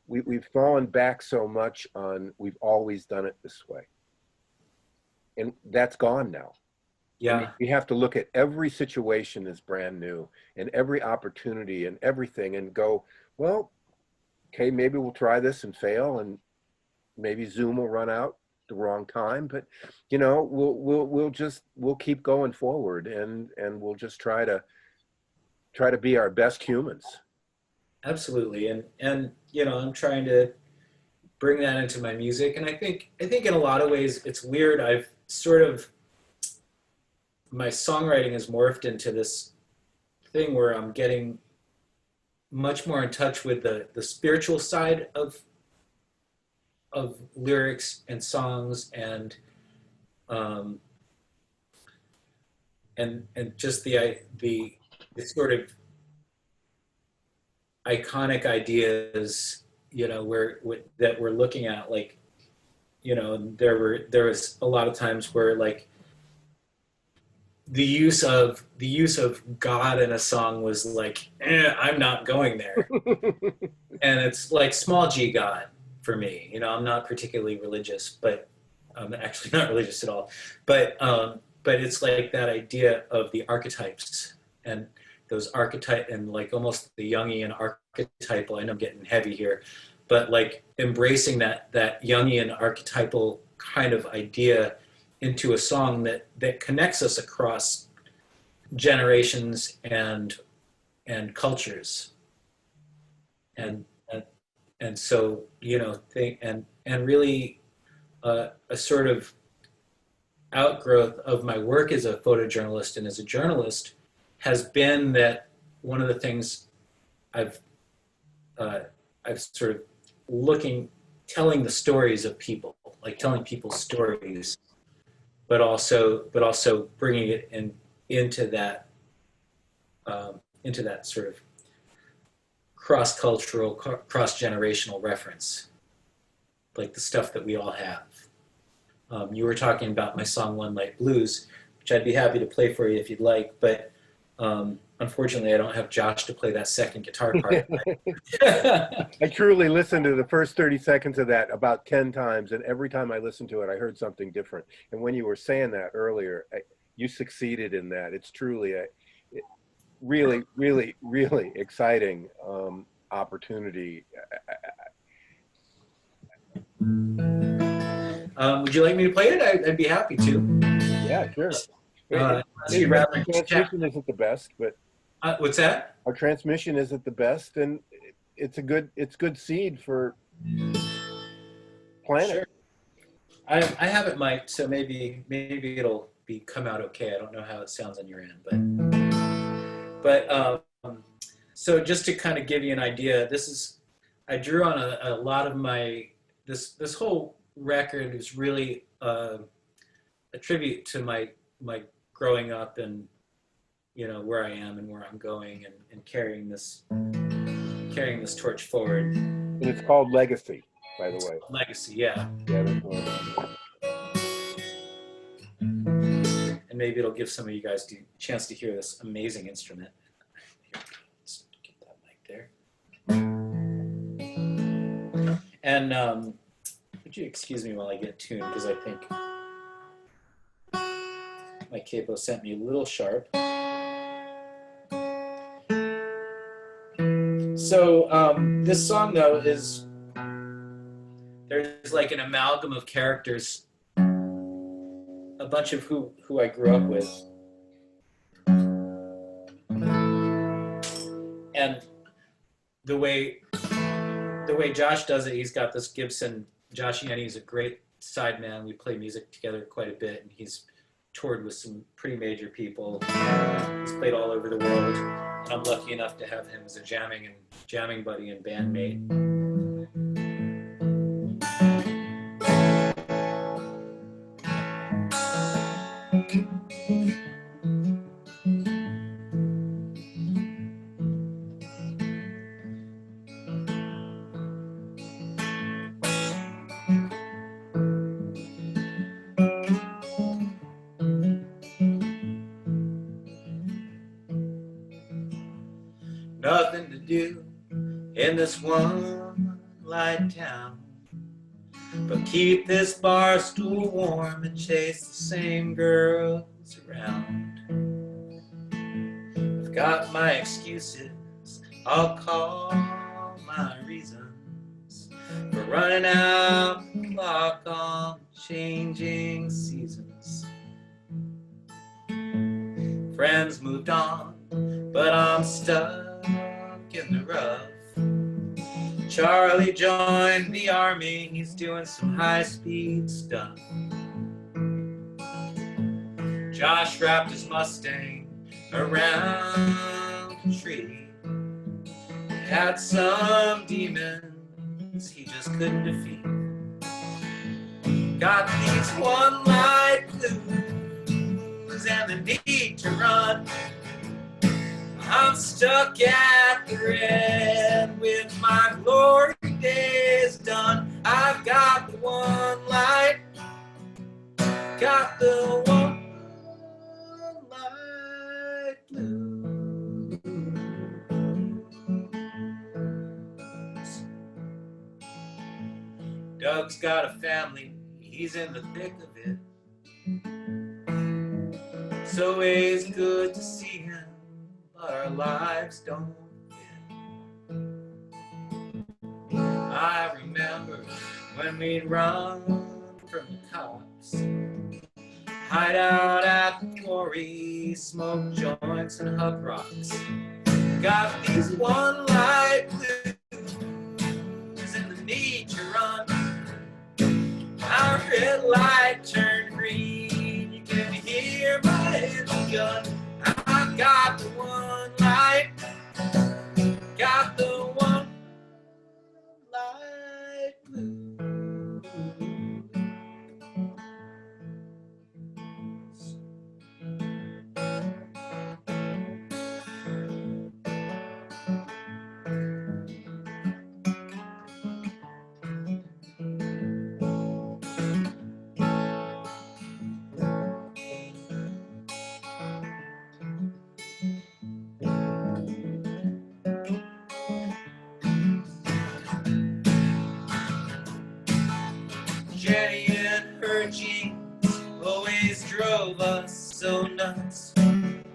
we've fallen back so much on we've always done it this way, and that's gone now. I mean, Yeah, we have to look at every situation as brand new and every opportunity and everything and go, well, okay, maybe we'll try this and fail, and maybe Zoom will run out the wrong time, but you know, we'll keep going forward, and we'll just try to be our best humans. absolutely. And you know, I'm trying to bring that into my music, and I think in a lot of ways it's weird. I've sort of my songwriting has morphed into this thing where I'm getting much more in touch with the spiritual side of lyrics and songs, um, and just the sort of iconic ideas, you know, that we're looking at, like, you know, there was a lot of times where, like, the use of God in a song was like, I'm not going there. And it's like small g God for me. You know, I'm not particularly religious, but I'm actually not religious at all. But it's like that idea of the archetypes, and those archetype, and like almost the Jungian archetypal. I know I'm getting heavy here, but like embracing that Jungian archetypal kind of idea into a song that connects us across generations and cultures, and and so, you know, and really a sort of outgrowth of my work as a photojournalist and as a journalist has been that one of the things I've uh, I've sort of telling the stories of people, like telling people's stories, but also bringing it into that sort of cross-cultural, cross-generational reference, like the stuff that we all have. You were talking about my song One Light Blues, which I'd be happy to play for you if you'd like, but unfortunately I don't have Josh to play that second guitar part. I truly listened to the first 30 seconds of that about 10 times, and every time I listened to it, I heard something different. And when you were saying that earlier, you succeeded in that. It's truly a really, really, really exciting opportunity. Would you like me to play it? I'd be happy to. Yeah, sure. Unless you'd Our rather chat. transmission isn't the best, but What's that? our transmission isn't the best, and it's good seed for planet. Sure. I have it mic'd, so maybe it'll come out okay. I don't know how it sounds on your end, but so just to kind of give you an idea, I drew on a lot of my this whole record is really a tribute to my growing up, and you know where I am and where I'm going, and carrying this torch forward. And it's called Legacy, by the way. Legacy, yeah. Yeah, that's one. And maybe it'll give some of you guys a chance to hear this amazing instrument. Here, let's get that mic there. And would you excuse me while I get tuned, because I think my capo sent me a little sharp. So this song, though, there's like an amalgam of characters, a bunch of who I grew up with. And the way Josh does it, he's got this Gibson. Josh Yenny is a great sideman. We play music together quite a bit, and he's toured with some pretty major people. He's played all over the world. And I'm lucky enough to have him as a jamming buddy and bandmate. Nothing to do in this one light town but keep this bar stool warm and chase the same girls around. I've got my excuses, I'll call my reasons for running out the clock on changing seasons. Friends moved on, but I'm stuck in the rough. Charlie joined the army, he's doing some high-speed stuff. Josh wrapped his Mustang around a tree. He had some demons he just couldn't defeat. Got these one-light blues and the need to run. I'm stuck at the red with my glory days done. I've got the one light, got the one light blues. Doug's got a family, he's in the thick of it. It's always good to see him, but our lives don't fit. I remember when we'd run from the cops, hide out at the quarry, smoke joints and hug rocks. Got these one light blues and the need to run. Our red light turned green, you can hear my engine gun. I've got the one light, got the one light blues. Jenny and her jeans always drove us so nuts.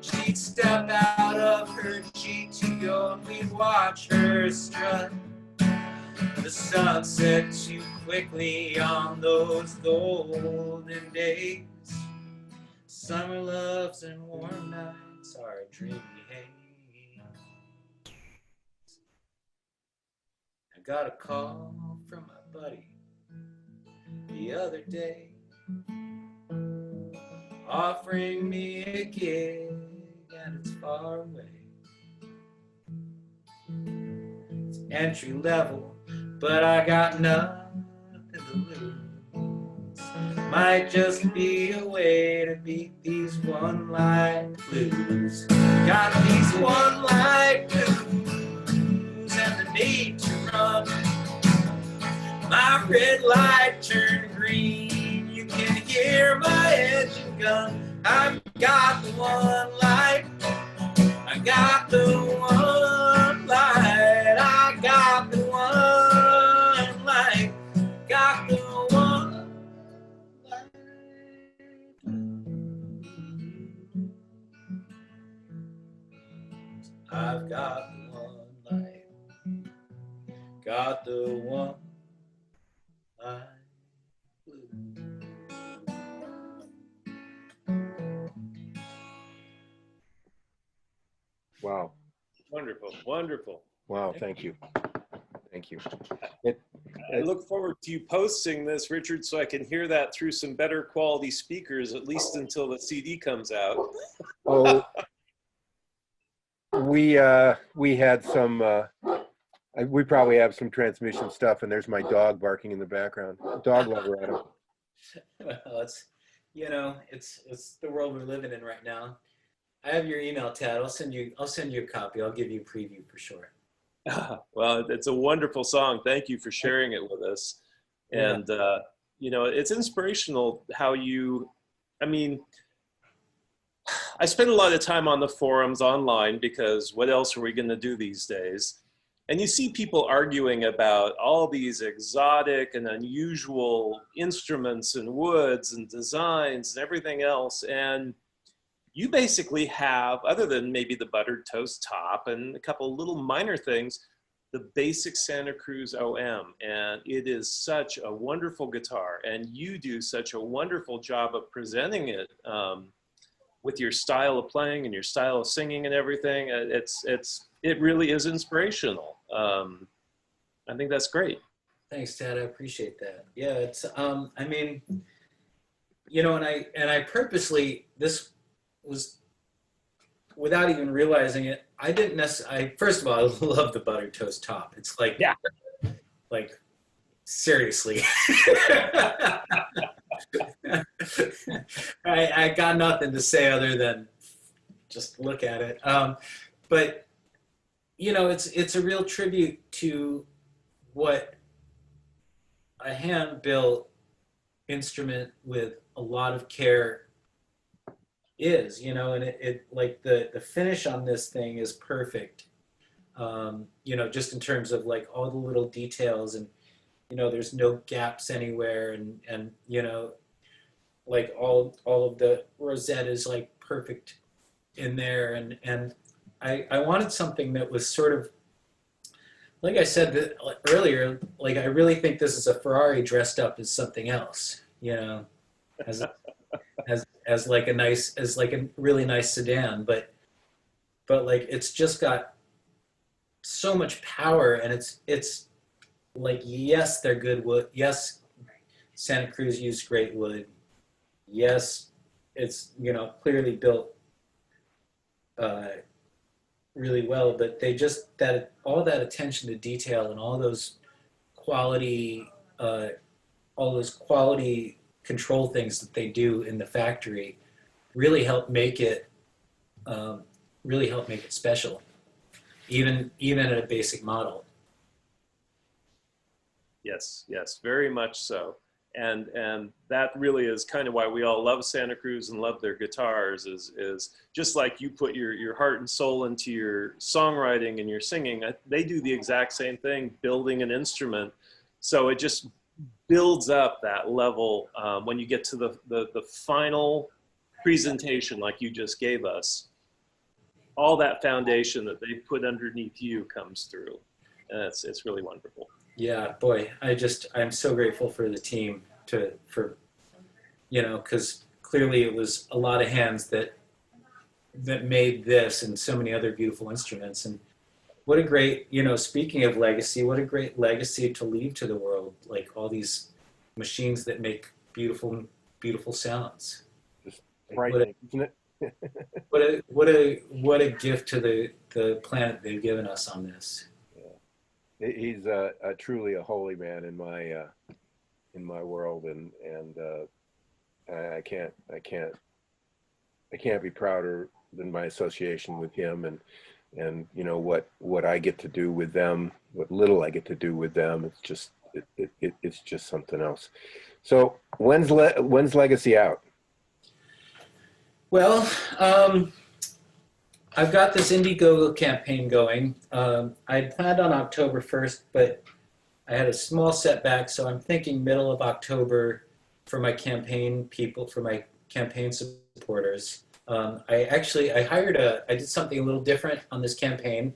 She'd step out of her GTO and we'd watch her strut. The sun set too quickly on those golden days. Summer loves and warm nights are a dreamy haze. I got a call from my buddy the other day, offering me a gig and it's far away. It's entry level, but I got nothing to lose. Might just be a way to beat these one light blues. Got these one light blues and the need to run. My red light turned green, you can hear my engine gun. I've got the one light, I got the one light, I got the one light, got the one light. I've got the one light, got the one light blue. Wow. Wonderful, wonderful. Wow. Thank you. Thank you. I look forward to you posting this, Richard, so I can hear that through some better quality speakers, at least until the CD comes out. Oh, we had some, we probably have some transmission stuff, and there's my dog barking in the background. Dog lover, Adam. Well, it's, you know, it's the world we're living in right now. I have your email, Tad. I'll send you a copy. I'll give you a preview for sure. Well, it's a wonderful song. Thank you for sharing it with us. And, you know, it's inspirational how you, I mean, I spend a lot of time on the forums online because what else are we going to do these days? And you see people arguing about all these exotic and unusual instruments and woods and designs and everything else. And you basically have, other than maybe the buttered toast top and a couple little minor things, the basic Santa Cruz OM. And it is such a wonderful guitar. And you do such a wonderful job of presenting it with your style of playing and your style of singing and everything. It really is inspirational. I think that's great. Thanks, Dad. I appreciate that. Yeah, it's I mean, you know, and I purposely, this was without even realizing it, I didn't necessarily, first of all, I love the buttered toast top. It's like, yeah, like seriously. I got nothing to say other than just look at it. But you know, it's a real tribute to what a hand-built instrument with a lot of care is, you know, and it like the finish on this thing is perfect. You know, just in terms of like all the little details, and you know, there's no gaps anywhere, and you know, like all of the rosette is like perfect in there, and I wanted something that was sort of, like I said earlier, like I really think this is a Ferrari dressed up as something else, you know, as like a really nice sedan, but like it's just got so much power, and it's like, yes, they're good wood. Yes, Santa Cruz used great wood. Yes, it's, you know, clearly built really well, but they just, that all that attention to detail and all those quality control things that they do in the factory really help make it special, even at a basic model. Yes, very much so. And that really is kind of why we all love Santa Cruz and love their guitars, is just like you put your heart and soul into your songwriting and your singing, they do the exact same thing, building an instrument. So it just builds up that level when you get to the final presentation like you just gave us. All that foundation that they put underneath you comes through. And it's really wonderful. Yeah, boy, I'm so grateful for the team for, you know, because clearly it was a lot of hands that made this and so many other beautiful instruments. And what a great, you know, speaking of legacy, what a great legacy to leave to the world, like all these machines that make beautiful, beautiful sounds. Just frightening, isn't it? What a gift to the planet they've given us on this. He's truly a holy man in my world, and I can't be prouder than my association with him, and you know what I get to do with them, what little I get to do with them. It's just it's just something else. So when's Legacy out? Well, I've got this Indiegogo campaign going. I planned on October 1st, but I had a small setback, so I'm thinking middle of October for my campaign people, for my campaign supporters. I did something a little different on this campaign,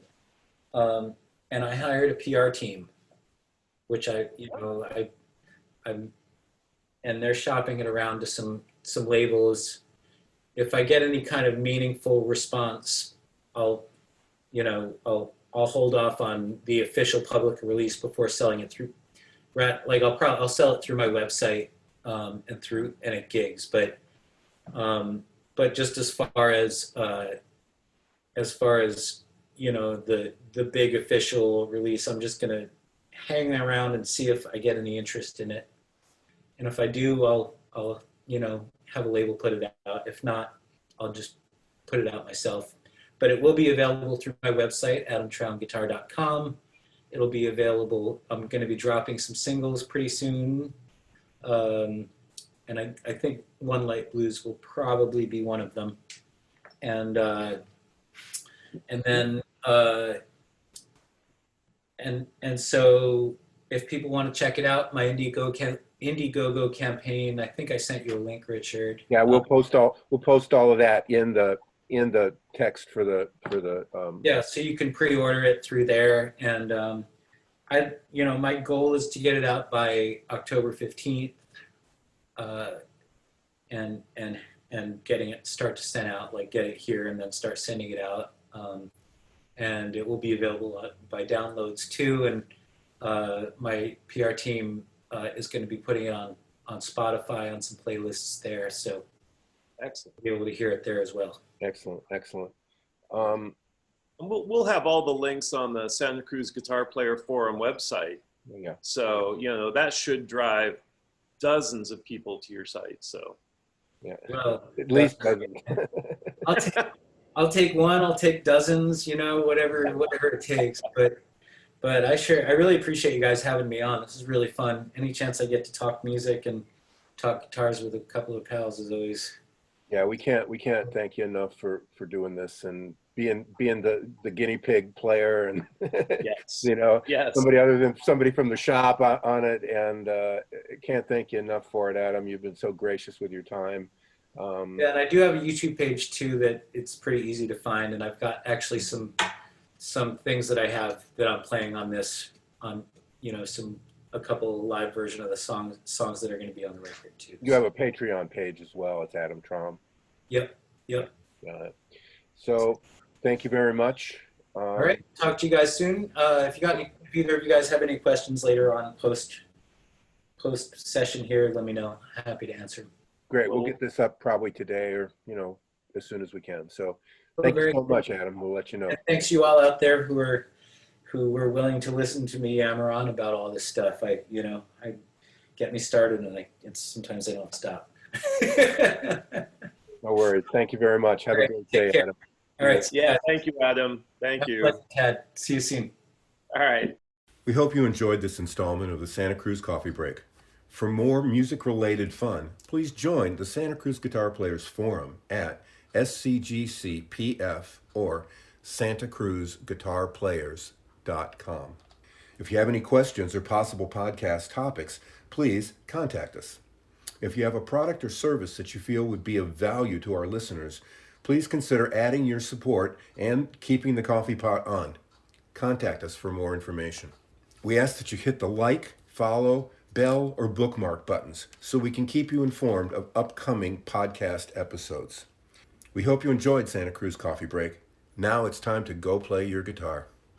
and I hired a PR team, which and they're shopping it around to some labels. If I get any kind of meaningful response, I'll hold off on the official public release before selling it through. Like I'll sell it through my website and at gigs. But just as far as you know, the big official release, I'm just gonna hang around and see if I get any interest in it. And if I do, I'll you know, have a label put it out. If not, I'll just put it out myself. But it will be available through my website, adamtraumguitar.com. It'll be available. I'm going to be dropping some singles pretty soon. And I think One Light Blues will probably be one of them. and then and so if people want to check it out, my Indiegogo campaign, I think I sent you a link, Richard. Yeah, we'll post all of that in the text for the Yeah, so you can pre-order it through there, and my goal is to get it out by October 15th, and getting it start to send out, like get it here and then start sending it out, and it will be available by downloads too. And my PR team is going to be putting it on Spotify on some playlists there, so Excellent. you'll be able to hear it there as well. excellent. We'll have all the links on the Santa Cruz Guitar Player Forum website. Yeah. So, that should drive dozens of people to your site. So, Yeah. Well, At least I'll take one. I'll take dozens. Whatever it takes. But I really appreciate you guys having me on. This is really fun. Any chance I get to talk music and talk guitars with a couple of pals is always. Yeah, we can't thank you enough for doing this and being the guinea pig player and yes. Yes. somebody other than somebody from the shop on it, and can't thank you enough for it, Adam. You've been so gracious with your time. Yeah, and I do have a YouTube page too that it's pretty easy to find, and I've got actually some things that I have that I'm playing on this, on a couple live version of the songs that are going to be on the record too. You have a Patreon page as well. It's Adam Traum. Yep. Got it. So thank you very much. All right. Talk to you guys soon. If either of you guys have any questions later on post session here, let me know. Happy to answer. Great. We'll get this up probably today or, as soon as we can. So thank you so much, Adam. We'll let you know. And thanks you all out there who were willing to listen to me yammer on about all this stuff. I get me started, and sometimes I don't stop. No worries. Thank you very much. Have a great day, Adam. All right. Yeah. Thank you, Adam. Thank you. Ted. See you soon. All right. We hope you enjoyed this installment of the Santa Cruz Coffee Break. For more music-related fun, please join the Santa Cruz Guitar Players Forum at SCGCPF or santacruzguitarplayers.com. If you have any questions or possible podcast topics, please contact us. If you have a product or service that you feel would be of value to our listeners, please consider adding your support and keeping the coffee pot on. Contact us for more information. We ask that you hit the like, follow, bell, or bookmark buttons so we can keep you informed of upcoming podcast episodes. We hope you enjoyed Santa Cruz Coffee Break. Now it's time to go play your guitar.